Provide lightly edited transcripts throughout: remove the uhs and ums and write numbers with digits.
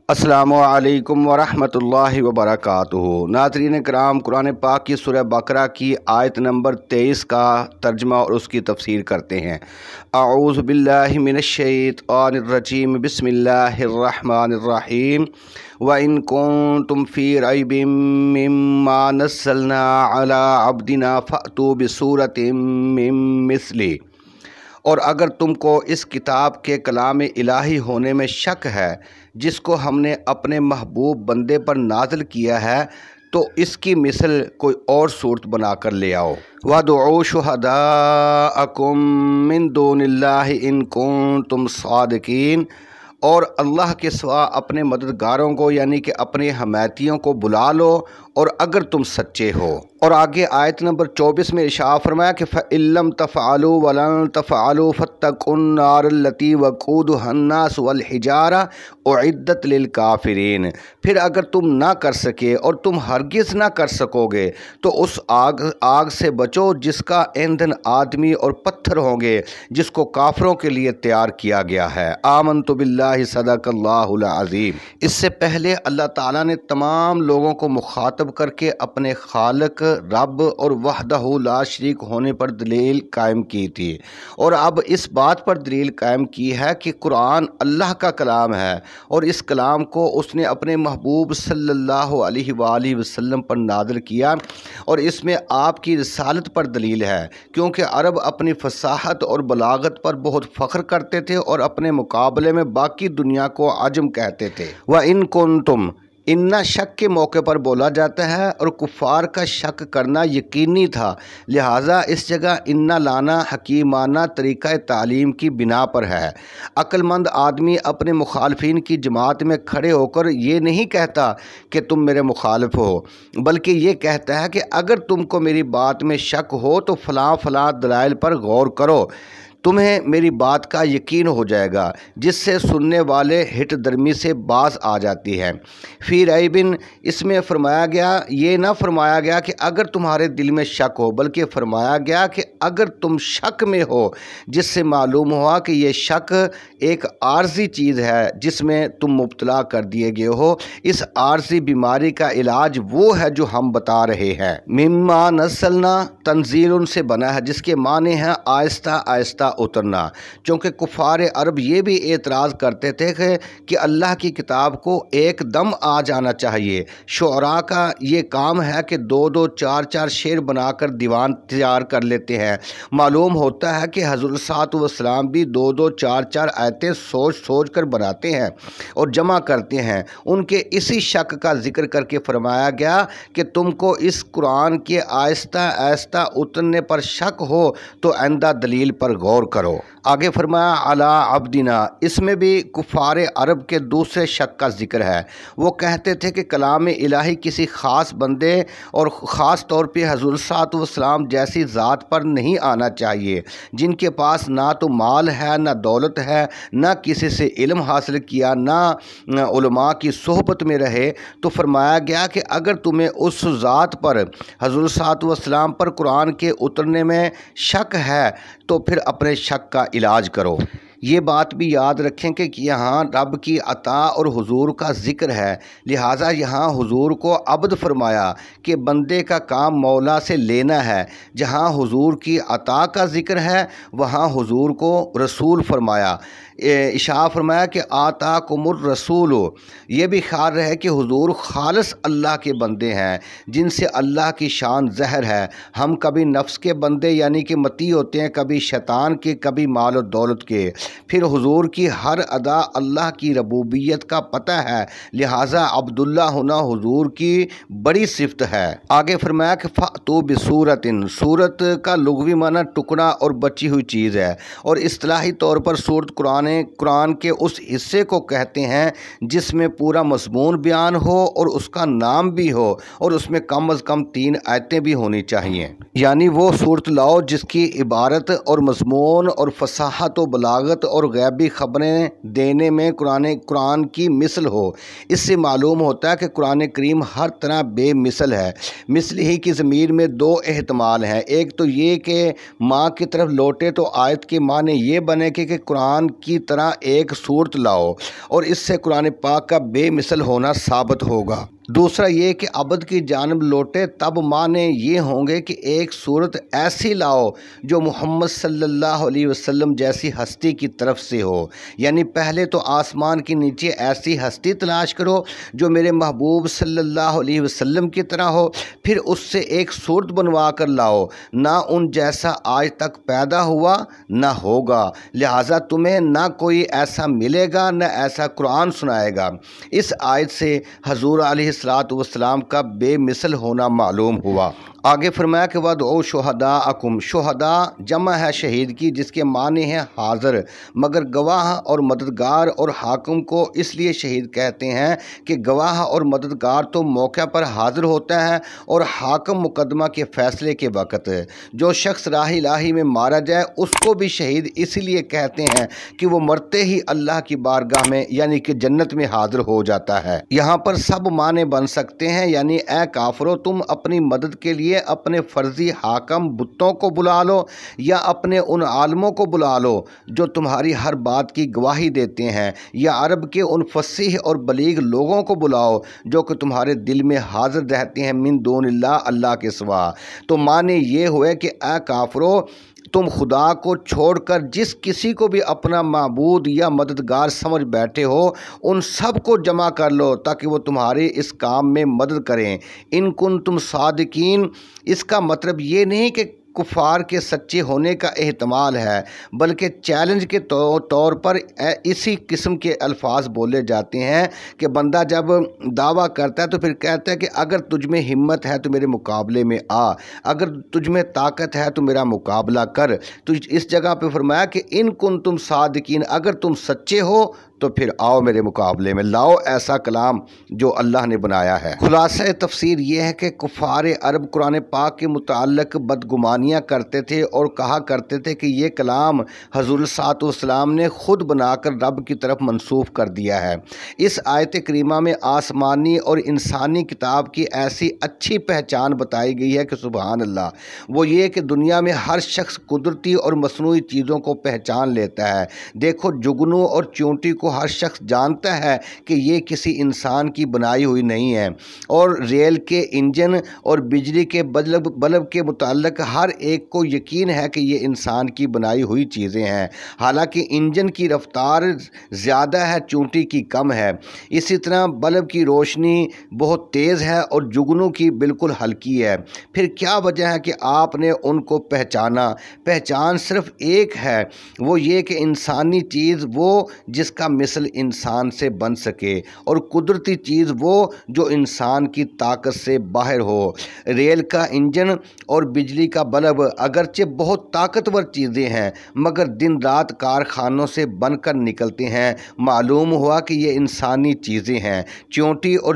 السلام علیکم ورحمۃ اللہ وبرکاتہ۔ ناظرین کرام، قرآن پاک کی سورہ بقرہ کی آیت نمبر 23 کا ترجمہ اور اس کی تفسیر کرتے ہیں۔ اعوذ باللہ من الشیطان الرجیم، بسم اللہ الرحمن الرحیم۔ وَإِن كُنتُمْ فِي رَيْبٍ مِّمَّا نَزَّلْنَا عَلَىٰ عَبْدِنَا فَأْتُوا بِسُورَةٍ مِّن مِّثْلِهِ، اور اگر تم کو اس کتاب کے کلام الہی ہونے میں شک ہے جس کو ہم نے اپنے محبوب بندے پر نازل کیا ہے، تو اس کی مثل کوئی اور صورت بنا کر لے آؤ۔ وَادْعُوا شُهَدَاءَكُم مِّن دُونِ اللَّهِ إِن كُنتُمْ صَادِقِينَ، اور اللہ کے سوا اپنے مددگاروں کو یعنی کہ اپنے حمایتیوں کو بلا لو اور اگر تم سچے ہو۔ اور آگے آیت نمبر 24 میں ارشاد فرمایا کہ فَإِن لَّمْ تَفْعَلُوا وَلَن تَفْعَلُوا فَاتَّقُوا النَّارَ الَّتِي وَقُودُهَا النَّاسُ وَالْحِجَارَةُ أُعِدَّتْ لِلْكَافِرِينَ، پھر اگر تم نہ کر سکے اور تم ہرگز نہ کر سکو گے تو اس آگ سے بچو جس کا ایندھن آدمی اور پتھر ہوں گے، جس کو کافروں کے لیے تیار کیا گیا ہے۔ آمنت باللہ، صدق اللہ العظیم۔ اس سے پہلے اللہ تعالیٰ نے تمام لوگوں کو مخاطب کر کے اپنے خالق، رب اور وحدہ لا شریک ہونے پر دلیل قائم کی تھی، اور اب اس بات پر دلیل قائم کی ہے کہ قرآن اللہ کا کلام ہے، اور اس کلام کو اس نے اپنے محبوب صلی اللہ علیہ وآلہ وسلم پر نازل کیا، اور اس میں آپ کی رسالت پر دلیل ہے، کیونکہ عرب اپنی فصاحت اور بلاغت پر بہت فخر کرتے تھے اور اپنے مقابلے میں باقی دنیا کو عجم کہتے تھے۔ وَإِن كُنتُمْ، اِنَّا شک کے موقع پر بولا جاتا ہے، اور کفار کا شک کرنا یقینی تھا، لہٰذا اس جگہ اِنَّا لانا حکیمانہ طریقہ تعلیم کی بنا پر ہے۔ عقل مند آدمی اپنے مخالفین کی جماعت میں کھڑے ہو کر یہ نہیں کہتا کہ تم میرے مخالف ہو، بلکہ یہ کہتا ہے کہ اگر تم کو میری بات میں شک ہو تو فلاں فلاں دلائل پر غور کرو، تمہیں میری بات کا یقین ہو جائے گا، جس سے سننے والے ہٹ درمی سے باز آ جاتی ہے۔ فی ریبن، اس میں فرمایا گیا، یہ نہ فرمایا گیا کہ اگر تمہارے دل میں شک ہو، بلکہ فرمایا گیا کہ اگر تم شک میں ہو، جس سے معلوم ہوا کہ یہ شک ایک عارضی چیز ہے جس میں تم مبتلا کر دیے گئے ہو۔ اس عارضی بیماری کا علاج وہ ہے جو ہم بتا رہے ہیں۔ مما نزلنا تنزیل سے بنا ہے، جس کے معنی ہیں آہستہ آہستہ اترنا، چونکہ کفار عرب یہ بھی اعتراض کرتے تھے کہ اللہ کی کتاب کو ایک دم آ جانا چاہیے۔ شعراء کا یہ کام ہے کہ دو دو چار چار شعر بنا کر دیوان تیار کر لیتے ہیں۔ معلوم ہوتا ہے کہ حضرت صاحب والسلام بھی دو دو چار چار آیتیں سوچ سوچ کر بناتے ہیں اور جمع کرتے ہیں۔ ان کے اسی شک کا ذکر کر کے فرمایا گیا کہ تم کو اس قرآن کے آہستہ آہستہ اترنے پر شک ہو تو آئندہ دلیل پر غور کرو۔ آگے فرمایا علی عبدنا، اس میں بھی کفار عرب کے دوسرے شک کا ذکر ہے۔ وہ کہتے تھے کہ کلام الہی کسی خاص بندے اور خاص طور پہ حضور صاحب والسلام جیسی ذات پر نہیں آنا چاہیے، جن کے پاس نہ تو مال ہے، نہ دولت ہے، نہ کسی سے علم حاصل کیا، نہ علماء کی صحبت میں رہے۔ تو فرمایا گیا کہ اگر تمہیں اس ذات پر، حضور صاحب والسلام پر قرآن کے اترنے میں شک ہے تو پھر اپنے شک کا علاج کرو۔ یہ بات بھی یاد رکھیں کہ یہاں رب کی عطا اور حضور کا ذکر ہے، لہٰذا یہاں حضور کو عبد فرمایا کہ بندے کا کام مولا سے لینا ہے۔ جہاں حضور کی عطا کا ذکر ہے وہاں حضور کو رسول فرمایا، اشارہ فرمایا کہ آتاکم الرسول۔ یہ بھی خیال رہے کہ حضور خالص اللہ کے بندے ہیں جن سے اللہ کی شان ظاہر ہے۔ ہم کبھی نفس کے بندے یعنی کہ متی ہوتے ہیں، کبھی شیطان کے، کبھی مال و دولت کے۔ پھر حضور کی ہر ادا اللہ کی ربوبیت کا پتہ ہے، لہٰذا عبداللہ ہونا حضور کی بڑی صفت ہے۔ آگے فرمایا کہ فَأْتُوا بِسُورَةٍ، سورت کا لغوی معنی ٹکڑا اور بچی ہوئی چیز ہے، اور اصطلاحی طور پر سورت قرآن کے اس حصے کو کہتے ہیں جس میں پورا مضمون بیان ہو اور اس کا نام بھی ہو، اور اس میں کم از کم 3 آیتیں بھی ہونی چاہیے۔ یعنی وہ صورت لاؤ جس کی عبارت اور مضمون اور فصاحت و بلاغت اور غیبی خبریں دینے میں قرآن کی مثل ہو۔ اس سے معلوم ہوتا ہے کہ قرآن کریم ہر طرح بے مثل ہے۔ مثل ہی کی ضمیر میں 2 احتمال ہیں، ایک تو یہ کہ ماں کی طرف لوٹے تو آیت کے معنی یہ بنے کہ قرآن کی کی طرح ایک صورت لاؤ اور اس سے قرآن پاک کا بے مثل ہونا ثابت ہوگا۔ دوسرا یہ کہ عبد کی جانب لوٹے، تب معنی یہ ہوں گے کہ ایک صورت ایسی لاؤ جو محمد صلی اللہ علیہ وسلم جیسی ہستی کی طرف سے ہو، یعنی پہلے تو آسمان کے نیچے ایسی ہستی تلاش کرو جو میرے محبوب صلی اللہ علیہ وسلم کی طرح ہو، پھر اس سے ایک صورت بنوا کر لاؤ، نہ ان جیسا آج تک پیدا ہوا نہ ہوگا، لہٰذا تمہیں نہ کوئی ایسا ملے گا نہ ایسا قرآن سنائے گا۔ اس آیت سے حضور علیہ السلام کا بے مثل ہونا معلوم ہوا۔ آگے فرمایا کہ وَادْعُوا شُهَدَاءَكُمْ، شہداء جمع ہے شہید کی، جس کے معنی ہیں حاضر، مگر گواہ اور مددگار اور حاکم کو اس لیے شہید کہتے ہیں کہ گواہ اور مددگار تو موقع پر حاضر ہوتا ہے اور حاکم مقدمہ کے فیصلے کے وقت۔ جو شخص راہ الہی میں مارا جائے اس کو بھی شہید اسی لیے کہتے ہیں کہ وہ مرتے ہی اللہ کی بارگاہ میں یعنی کہ جنت میں حاضر ہو جاتا ہے۔ یہاں پر سب معنی بن سکتے ہیں، یعنی اے کافرو تم اپنی مدد کے لیے اپنے فرضی حاکم بتوں کو بلا لو یا اپنے ان عالموں کو بلا لو جو تمہاری ہر بات کی گواہی دیتے ہیں، یا عرب کے ان فصیح اور بلیغ لوگوں کو بلاؤ جو کہ تمہارے دل میں حاضر رہتے ہیں من دون اللہ، اللہ کے سوا۔ تو معنی یہ ہوئے کہ اے کافرو تم خدا کو چھوڑ کر جس کسی کو بھی اپنا معبود یا مددگار سمجھ بیٹھے ہو ان سب کو جمع کر لو تاکہ وہ تمہارے اس کام میں مدد کریں۔ ان کنتم صادقین، اس کا مطلب یہ نہیں کہ کفار کے سچے ہونے کا احتمال ہے، بلکہ چیلنج کے طور پر اسی قسم کے الفاظ بولے جاتے ہیں کہ بندہ جب دعویٰ کرتا ہے تو پھر کہتا ہے کہ اگر تجھ میں ہمت ہے تو میرے مقابلے میں آ، اگر تجھ میں طاقت ہے تو میرا مقابلہ کر۔ تو اس جگہ پہ فرمایا کہ ان کنتم صادقین، اگر تم سچے ہو تو پھر آؤ میرے مقابلے میں، لاؤ ایسا کلام جو اللہ نے بنایا ہے۔ خلاصہ تفسیر یہ ہے کہ کفار عرب قرآن پاک کے متعلق بدگمانیاں کرتے تھے اور کہا کرتے تھے کہ یہ کلام حضور صلی اللہ علیہ وسلم نے خود بنا کر رب کی طرف منسوب کر دیا ہے۔ اس آیت کریمہ میں آسمانی اور انسانی کتاب کی ایسی اچھی پہچان بتائی گئی ہے کہ سبحان اللہ، وہ یہ کہ دنیا میں ہر شخص قدرتی اور مصنوعی چیزوں کو پہچان لیتا ہے۔ دیکھو جگنو اور چونٹی کو ہر شخص جانتا ہے کہ یہ کسی انسان کی بنائی ہوئی نہیں ہے، اور ریل کے انجن اور بجلی کے بلب کے متعلق ہر ایک کو یقین ہے کہ یہ انسان کی بنائی ہوئی چیزیں ہیں، حالانکہ انجن کی رفتار زیادہ ہے چونٹی کی کم ہے۔ اسی طرح بلب کی روشنی بہت تیز ہے اور جگنو کی بالکل ہلکی ہے۔ پھر کیا وجہ ہے کہ آپ نے ان کو پہچانا؟ پہچان صرف ایک ہے، وہ یہ کہ انسانی چیز وہ جس کا مثل انسان سے بن سکے، اور قدرتی چیز وہ جو انسان کی طاقت سے باہر ہو۔ ریل کا انجن اور بجلی کا بلب اگرچہ بہت طاقتور چیزیں ہیں مگر دن رات کارخانوں سے بن کر نکلتے ہیں، معلوم ہوا کہ یہ انسانی چیزیں ہیں۔ چونٹی اور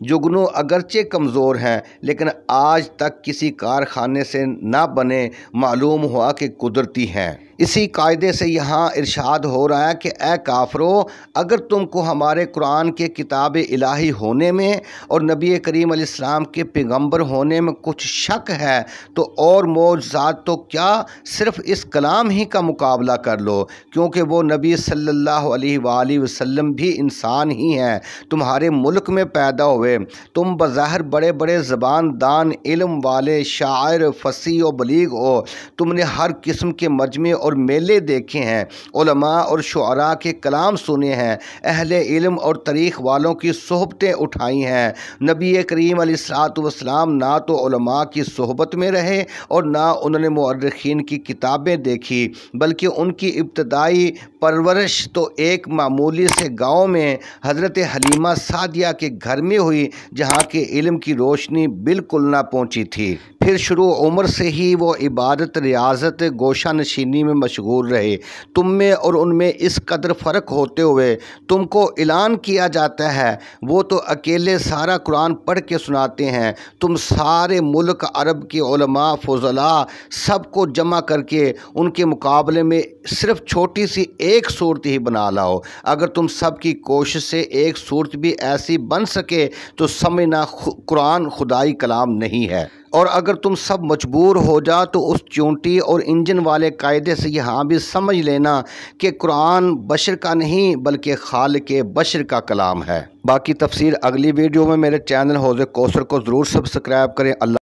جگنو اگرچہ کمزور ہیں لیکن آج تک کسی کارخانے سے نہ بنے، معلوم ہوا کہ قدرتی ہیں۔ اسی قاعدے سے یہاں ارشاد ہو رہا ہے کہ اے کافرو اگر تم کو ہمارے قرآن کے کتاب الہی ہونے میں اور نبی کریم علیہ السلام کے پیغمبر ہونے میں کچھ شک ہے تو اور معجزات تو کیا، صرف اس کلام ہی کا مقابلہ کر لو، کیونکہ وہ نبی صلی اللہ علیہ وآلہ وسلم بھی انسان ہی ہیں، تمہارے ملک میں پیدا ہوئے، تم بظاہر بڑے بڑے زبان دان، علم والے، شاعر، فصیح و بلیغ ہو، تم نے ہر قسم کے مجمع اور میلے دیکھے ہیں، علماء اور شعراء کے کلام سنے ہیں، اہل علم اور تاریخ والوں کی صحبتیں اٹھائی ہیں۔ نبی کریم علیہ السلام نہ تو علماء کی صحبت میں رہے اور نہ انہوں نے مورخین کی کتابیں دیکھی، بلکہ ان کی ابتدائی پرورش تو ایک معمولی سے گاؤں میں حضرت حلیمہ سعدیہ کے گھر میں ہوئی جہاں کے علم کی روشنی بالکل نہ پہنچی تھی۔ پھر شروع عمر سے ہی وہ عبادت، ریاضت، گوشہ نشینی میں مشغول رہے۔ تم میں اور ان میں اس قدر فرق ہوتے ہوئے تم کو اعلان کیا جاتا ہے وہ تو اکیلے سارا قرآن پڑھ کے سناتے ہیں، تم سارے ملک عرب کے علماء، فضلاء سب کو جمع کر کے ان کے مقابلے میں صرف چھوٹی سی ایک صورت ہی بنا لاؤ۔ اگر تم سب کی کوشش سے ایک صورت بھی ایسی بن سکے تو سمجھنا قرآن خدائی کلام نہیں ہے۔ اور اگر تم سب مجبور ہو جا تو اس چونٹی اور انجن والے قاعدے سے یہاں بھی سمجھ لینا کہ قرآن بشر کا نہیں بلکہ خالق بشر کا کلام ہے۔ باقی تفسیر اگلی ویڈیو میں۔ میرے چینل حوض کوثر کو ضرور سبسکرائب کریں۔ اللہ